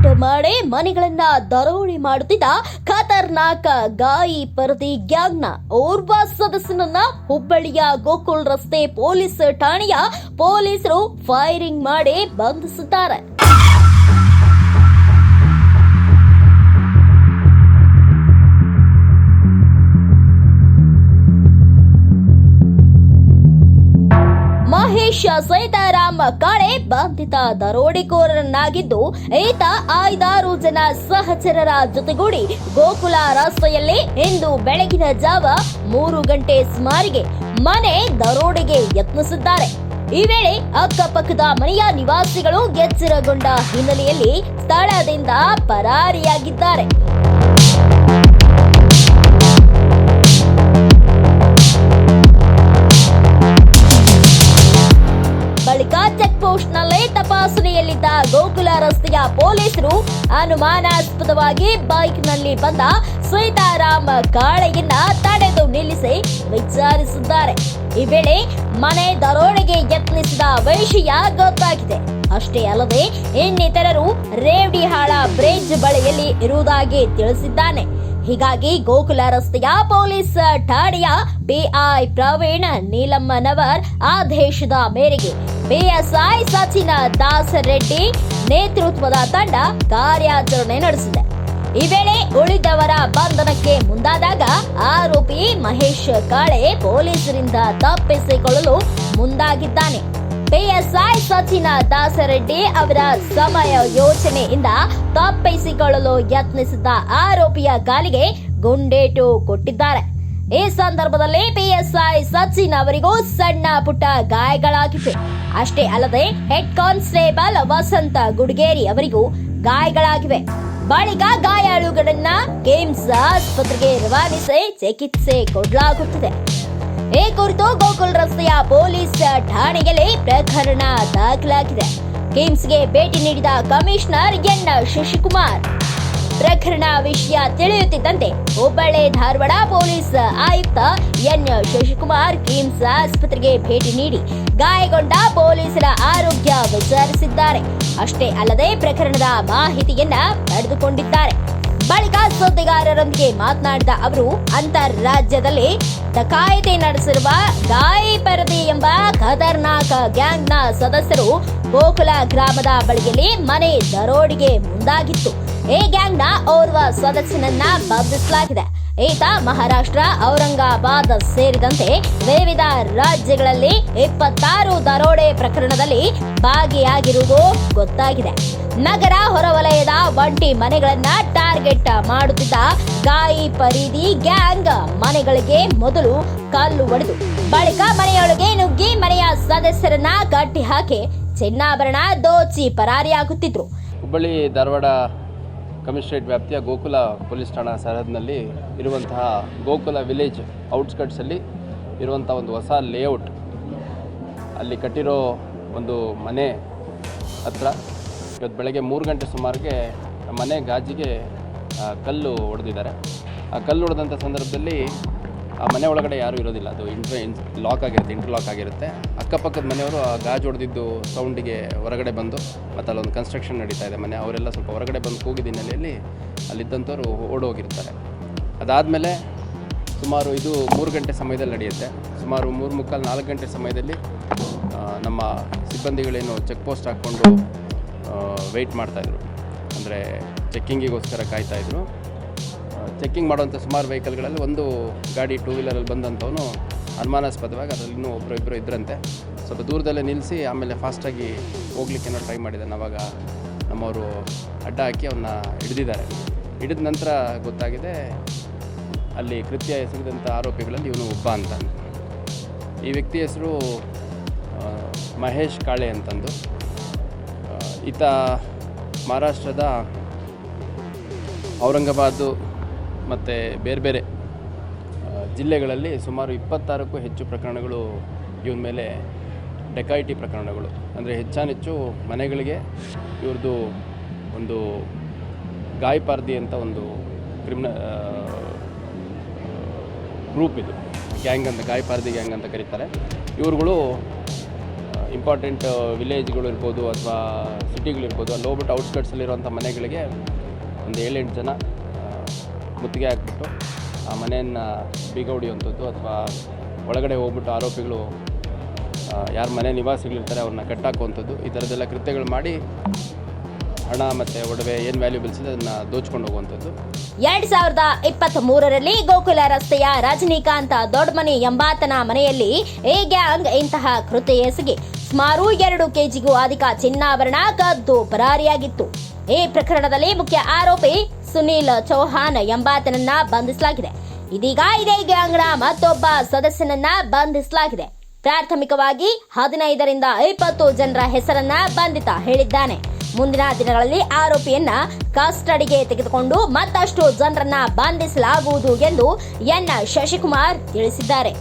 Ride ಮಾಡಿ ಮನೆಗಳನ್ನ ದರೋಡೆ ಮಾಡುತ್ತಿದ್ದ ಖತರ್ನಾಕ್ ಗಾಯಿ ಪರದಿ ಗ್ಯಾಂಗ್ನ ಓರ್ವ ಸದಸ್ಯನನ್ನ ಹುಬ್ಬಳ್ಳಿಯ ಗೋಕುಲ್ ರಸ್ತೆ ಪೊಲೀಸ್ ಠಾಣೆಯ ಪೊಲೀಸರು ಫೈರಿಂಗ್ ಮಾಡಿ ಬಂಧಿಸಿದ್ದಾರೆ. ಮಹೇಶ್ ಸೀತಾರಾಮ್ ಕಾಳೆ ಬಂಧಿತ ದರೋಡೆಕೋರನಾಗಿದ್ದು, ಈತ 5-6 ಜನ ಸಹಚರರ ಜೊತೆಗೂಡಿ ಗೋಕುಲ ರಸ್ತೆಯಲ್ಲಿ ಇಂದು ಬೆಳಗಿನ ಜಾವ 3 ಗಂಟೆ ಸುಮಾರಿಗೆ ಮನೆ ದರೋಡೆಗೆ ಯತ್ನಿಸಿದ್ದಾರೆ. ಈ ವೇಳೆ ಅಕ್ಕಪಕ್ಕದ ಮನೆಯ ನಿವಾಸಿಗಳು ಎಚ್ಚರಗೊಂಡ ಹಿನ್ನೆಲೆಯಲ್ಲಿ ಸ್ಥಳದಿಂದ ಪರಾರಿಯಾಗಿದ್ದಾರೆ. ಬಳಿಕ ಚೆಕ್ ಪೋಸ್ಟ್ ನಲ್ಲಿ ತಪಾಸಣೆಯಲ್ಲಿದ್ದ ಗೋಕುಲ ರಸ್ತೆಯ ಪೊಲೀಸರು ಅನುಮಾನಾಸ್ಪದವಾಗಿ ಬೈಕ್ ನಲ್ಲಿ ಬಂದ ಸೀತಾರಾಮ್ ಕಾಳೆಯನ್ನ ತಡೆದು ನಿಲ್ಲಿಸಿ ವಿಚಾರಿಸಿದ್ದಾರೆ. ಈ ವೇಳೆ ಮನೆ ದರೋಡೆಗೆ ಯತ್ನಿಸಿದ ವಿಷಯ ಗೊತ್ತಾಗಿದೆ. ಅಷ್ಟೇ ಅಲ್ಲದೆ ಇನ್ನಿತರರು ರೇವಡಿಹಾಳ ಬ್ರಿಡ್ಜ್ ಬಳಿಯಲ್ಲಿ ಇರುವುದಾಗಿ ತಿಳಿಸಿದ್ದಾನೆ. ಹೀಗಾಗಿ ಗೋಕುಲ ರಸ್ತೆಯ ಪೊಲೀಸ್ ಠಾಣೆಯ ಪಿಐ ಪ್ರವೀಣ್ ನೀಲಮ್ಮನವರ್ ಆದೇಶದ ಮೇರೆಗೆ ಪಿಎಸ್ಐ ಸಚಿನ್ ದಾಸ್ ರೆಡ್ಡಿ ನೇತೃತ್ವದ ತಂಡ ಕಾರ್ಯಾಚರಣೆ ನಡೆಸಿದೆ. ಈ ವೇಳೆ ಉಳಿದವರ ಬಂಧನಕ್ಕೆ ಮುಂದಾದಾಗ ಆರೋಪಿ ಮಹೇಶ್ ಕಾಳೆ ಪೊಲೀಸರಿಂದ ತಪ್ಪಿಸಿಕೊಳ್ಳಲು ಮುಂದಾಗಿದ್ದಾನೆ. ಪಿಎಸ್ಐ ಸಚಿನ್ ದಾಸ್ ರೆಡ್ಡಿ ಅವರ ಸಮಯ ಯೋಚನೆಯಿಂದ ತಪ್ಪಿಸಿಕೊಳ್ಳಲು ಯತ್ನಿಸಿದ್ದ ಆರೋಪಿಯ ಕಾಲಿಗೆ ಗುಂಡೇಟು ಕೊಟ್ಟಿದ್ದಾರೆ. ಈ ಸಂದರ್ಭದಲ್ಲಿ ಪಿಎಸ್ಐ ಸಚಿನ್ ಅವರಿಗೂ ಸಣ್ಣ ಪುಟ್ಟ ಗಾಯಗಳಾಗಿವೆ. ಅಷ್ಟೇ ಅಲ್ಲದೆ ಹೆಡ್ ಕಾನ್ಸ್ಟೇಬಲ್ ವಸಂತ ಗುಡ್ಗೇರಿ ಅವರಿಗೂ ಗಾಯಗಳಾಗಿವೆ. ಬಳಿಕ ಗಾಯಾಳುಗಳನ್ನ ಕಿಮ್ಸ್ ಆಸ್ಪತ್ರೆಗೆ ರವಾನಿಸಿ ಚಿಕಿತ್ಸೆ ಕೊಡಲಾಗುತ್ತಿದೆ. ಈ ಕುರಿತು ಗೋಕುಲ್ ರಸ್ತೆಯ ಪೊಲೀಸ್ ಠಾಣೆಯಲ್ಲಿ ಪ್ರಕರಣ ದಾಖಲಾಗಿದೆ. ಕಿಮ್ಸ್ಗೆ ಭೇಟಿ ನೀಡಿದ ಕಮಿಷನರ್ ಎನ್ ಶಶಿಕುಮಾರ್ ಪ್ರಕರಣ ವಿಷಯ ತಿಳಿಯುತ್ತಿದ್ದಂತೆ ಹುಬ್ಬಳ್ಳಿ ಧಾರವಾಡ ಪೊಲೀಸ್ ಆಯುಕ್ತ ಎನ್ ಶಶಿಕುಮಾರ್ ಕಿಮ್ಸ್ ಆಸ್ಪತ್ರೆಗೆ ಭೇಟಿ ನೀಡಿ ಗಾಯಗೊಂಡ ಪೊಲೀಸರ ಆರೋಗ್ಯ ವಿಚಾರಿಸಿದ್ದಾರೆ. ಅಷ್ಟೇ ಅಲ್ಲದೆ ಪ್ರಕರಣದ ಮಾಹಿತಿಯನ್ನ ಪಡೆದುಕೊಂಡಿದ್ದಾರೆ. ಬಳಿಕ ಸುದ್ದಿಗಾರರೊಂದಿಗೆ ಮಾತನಾಡಿದ ಅವರು, ಅಂತಾರಾಜ್ಯದಲ್ಲಿ ಡಕಾಯಿತಿ ನಡೆಸಿರುವ ಗಾಯಿ ಪರದಿ ಎಂಬ ಖತರ್ನಾಕ್ ಗ್ಯಾಂಗ್ನ ಸದಸ್ಯರು ಗೋಕುಲ ಗ್ರಾಮದ ಬಳಿಯಲ್ಲಿ ಮನೆ ದರೋಡೆಗೆ ಮುಂದಾಗಿತ್ತು. ಈ ಗ್ಯಾಂಗ್ನ ಓರ್ವ ಸದಸ್ಯನನ್ನ ಬಂಧಿಸಲಾಗಿದೆ. ಈತ ಮಹಾರಾಷ್ಟ್ರ, ಔರಂಗಾಬಾದ್ ಸೇರಿದಂತೆ ವಿವಿಧ ರಾಜ್ಯಗಳಲ್ಲಿ 26 ದರೋಡೆ ಪ್ರಕರಣದಲ್ಲಿ ಭಾಗಿಯಾಗಿರುವುದು ಗೊತ್ತಾಗಿದೆ. ನಗರ ಹೊರವಲಯದ ಒಂಟಿ ಮನೆಗಳನ್ನ ಟಾರ್ಗೆಟ್ ಮಾಡುತ್ತಿದ್ದ ಗಾಯಿ ಪರೀದಿ ಗ್ಯಾಂಗ್ ಮನೆಗಳಿಗೆ ಮೊದಲು ಕಲ್ಲು ಹೊಡೆದು ಬಳಿಕ ಮನೆಯೊಳಗೆ ನುಗ್ಗಿ ಮನೆಯ ಸದಸ್ಯರನ್ನ ಕಟ್ಟಿ ಹಾಕಿ ಚಿನ್ನಾಭರಣ ದೋಚಿ ಪರಾರಿಯಾಗುತ್ತಿದ್ರು. ಹುಬ್ಬಳ್ಳಿ ಧಾರವಾಡ ಕಮಿಷನರೇಟ್ ವ್ಯಾಪ್ತಿಯ ಗೋಕುಲ ಪೊಲೀಸ್ ಠಾಣಾ ಸರಹದ್ದಿನಲ್ಲಿ ಇರುವಂತಹ ಗೋಕುಲ ವಿಲೇಜ್ ಔಟ್ಸ್ಕಟ್ಸಲ್ಲಿ ಇರುವಂಥ ಒಂದು ಹೊಸ ಲೇಔಟ್, ಅಲ್ಲಿ ಕಟ್ಟಿರೋ ಒಂದು ಮನೆ ಹತ್ರ ಇವತ್ತು ಬೆಳಗ್ಗೆ 3 ಗಂಟೆ ಸುಮಾರಿಗೆ ಮನೆ ಗಾಜಿಗೆ ಕಲ್ಲು ಹೊಡೆದಿದ್ದಾರೆ. ಆ ಕಲ್ಲು ಹೊಡೆದಂಥ ಸಂದರ್ಭದಲ್ಲಿ ಆ ಮನೆ ಒಳಗಡೆ ಯಾರೂ ಇರೋದಿಲ್ಲ, ಅದು ಇಂಟರ್ಲಾಕ್ ಆಗಿರುತ್ತೆ. ಅಕ್ಕಪಕ್ಕದ ಮನೆಯವರು ಆ ಗಾಜು ಹೊಡೆದಿದ್ದು ಸೌಂಡಿಗೆ ಹೊರಗಡೆ ಬಂದು, ಮತ್ತು ಅಲ್ಲೊಂದು ಕನ್ಸ್ಟ್ರಕ್ಷನ್ ನಡೀತಾ ಇದೆ ಮನೆ, ಅವರೆಲ್ಲ ಸ್ವಲ್ಪ ಹೊರಗಡೆ ಬಂದು ಕೂಗಿದ ಹಿನ್ನೆಲೆಯಲ್ಲಿ ಅಲ್ಲಿದ್ದಂಥವ್ರು ಓಡೋಗಿರ್ತಾರೆ. ಅದಾದಮೇಲೆ ಸುಮಾರು ಇದು 3 ಗಂಟೆ ಸಮಯದಲ್ಲಿ ನಡೆಯುತ್ತೆ. ಸುಮಾರು 3:45-4 ಗಂಟೆ ಸಮಯದಲ್ಲಿ ನಮ್ಮ ಸಿಬ್ಬಂದಿಗಳೇನು ಚೆಕ್ ಪೋಸ್ಟ್ ಹಾಕ್ಕೊಂಡು ವೆಯ್ಟ್ ಮಾಡ್ತಾಯಿದ್ರು, ಅಂದರೆ ಚೆಕ್ಕಿಂಗಿಗೋಸ್ಕರ ಕಾಯ್ತಾಯಿದ್ರು. ಚೆಕ್ಕಿಂಗ್ ಮಾಡುವಂಥ ಸುಮಾರು ವೆಹಿಕಲ್ಗಳಲ್ಲಿ ಒಂದು ಗಾಡಿ 2 ವೀಲರಲ್ಲಿ ಬಂದಂಥವನು ಅನುಮಾನಾಸ್ಪದವಾಗಿ ಅದರಲ್ಲಿ ಇನ್ನೂ ಇಬ್ಬರು ಇದ್ದರಂತೆ. ಸ್ವಲ್ಪ ದೂರದಲ್ಲೇ ನಿಲ್ಲಿಸಿ ಆಮೇಲೆ ಫಾಸ್ಟಾಗಿ ಹೋಗ್ಲಿಕ್ಕೇನೋ ಟ್ರೈ ಮಾಡಿದ್ದಾನೆ. ಆವಾಗ ನಮ್ಮವರು ಅಡ್ಡ ಹಾಕಿ ಅವನ್ನ ಹಿಡಿದಿದ್ದಾರೆ. ಹಿಡಿದ ನಂತರ ಗೊತ್ತಾಗಿದೆ ಅಲ್ಲಿ ಕೃತ್ಯ ಎಸಗಿದಂಥ ಆರೋಪಿಗಳಲ್ಲಿ ಇವನು ಒಬ್ಬ ಅಂತ. ಈ ವ್ಯಕ್ತಿ ಹೆಸರು ಮಹೇಶ್ ಕಾಳೆ ಅಂತಂದು. ಈತ ಮಹಾರಾಷ್ಟ್ರದ ಔರಂಗಾಬಾದು ಮತ್ತು ಬೇರೆ ಬೇರೆ ಜಿಲ್ಲೆಗಳಲ್ಲಿ ಸುಮಾರು 26ಕ್ಕೂ ಹೆಚ್ಚು ಪ್ರಕರಣಗಳು ಇವನ ಮೇಲೆ ಡೆಕಾಯಿಟಿ ಪ್ರಕರಣಗಳು, ಅಂದರೆ ಹೆಚ್ಚಾನೆಚ್ಚು ಮನೆಗಳಿಗೆ ಇವ್ರದ್ದು ಒಂದು ಗಾಯಪಾರ್ದಿ ಅಂತ ಒಂದು ಗ್ರೂಪ್ ಇದು, ಗ್ಯಾಂಗ್ ಅಂತ, ಗಾಯಪಾರ್ದಿ ಗ್ಯಾಂಗ್ ಅಂತ ಕರೀತಾರೆ. ಇವ್ರುಗಳು ಇಂಪಾರ್ಟೆಂಟ್ ವಿಲೇಜ್ಗಳು ಇರ್ಬೋದು ಅಥವಾ ಸಿಟಿಗಳಿರ್ಬೋದು, ಅಲ್ಲಿ ಹೋಗ್ಬಿಟ್ಟು ಔಟ್ಸ್ಕಟ್ಸಲ್ಲಿರುವಂಥ ಮನೆಗಳಿಗೆ ಒಂದು 7-8 ಜನ ಮುತ್ತಿಗೆ ಹಾಕ್ಬಿಟ್ಟು ಆ ಮನೆಯನ್ನು ಬೀಗ ಹೊಡಿಯುವಂಥದ್ದು ಅಥವಾ ಒಳಗಡೆ ಹೋಗ್ಬಿಟ್ಟು ಆರೋಪಿಗಳು ಯಾರ ಮನೆ ನಿವಾಸಿಗಳಿರ್ತಾರೆ ಅವ್ರನ್ನ ಕಟ್ಟಾಕುವಂಥದ್ದು, ಈ ಥರದ್ದೆಲ್ಲ ಕೃತ್ಯಗಳು ಮಾಡಿ ಹಣ ಮತ್ತು ಒಡವೆ ಏನು ವ್ಯಾಲ್ಯೂಬಲ್ಸ್ ಇದೆ ಅದನ್ನು ದೋಚ್ಕೊಂಡು ಹೋಗುವಂಥದ್ದು. 2023ರಲ್ಲಿ ಗೋಕುಲ ರಸ್ತೆಯ ರಜನಿಕಾಂತ ದೊಡ್ಡಮನಿ ಎಂಬಾತನ ಮನೆಯಲ್ಲಿ ಈ ಗ್ಯಾಂಗ್ ಇಂತಹ ಕೃತ್ಯ ಎಸಗಿ ಸುಮಾರು 2 ಕೆಜಿಗೂ ಅಧಿಕ ಚಿನ್ನಾಭರಣ ಕದ್ದು ಪರಾರಿಯಾಗಿತ್ತು. ಈ ಪ್ರಕರಣದಲ್ಲಿ ಮುಖ್ಯ ಆರೋಪಿ ಸುನೀಲ್ ಚೌಹಾನ್ ಎಂಬಾತನನ್ನ ಬಂಧಿಸಲಾಗಿದೆ. ಇದೀಗ ಇದೇ ಗ್ಯಾಂಗ್ನ ಮತ್ತೊಬ್ಬ ಸದಸ್ಯನನ್ನ ಬಂಧಿಸಲಾಗಿದೆ. ಪ್ರಾಥಮಿಕವಾಗಿ 15ರಿಂದ 20 ಜನರ ಹೆಸರನ್ನ ಬಂಧಿತ ಹೇಳಿದ್ದಾನೆ. ಮುಂದಿನ ದಿನಗಳಲ್ಲಿ ಆರೋಪಿಯನ್ನ ಕಸ್ಟಡಿಗೆ ತೆಗೆದುಕೊಂಡು ಮತ್ತಷ್ಟು ಜನರನ್ನ ಬಂಧಿಸಲಾಗುವುದು ಎಂದು ಎನ್ ಶಶಿಕುಮಾರ್ ತಿಳಿಸಿದ್ದಾರೆ.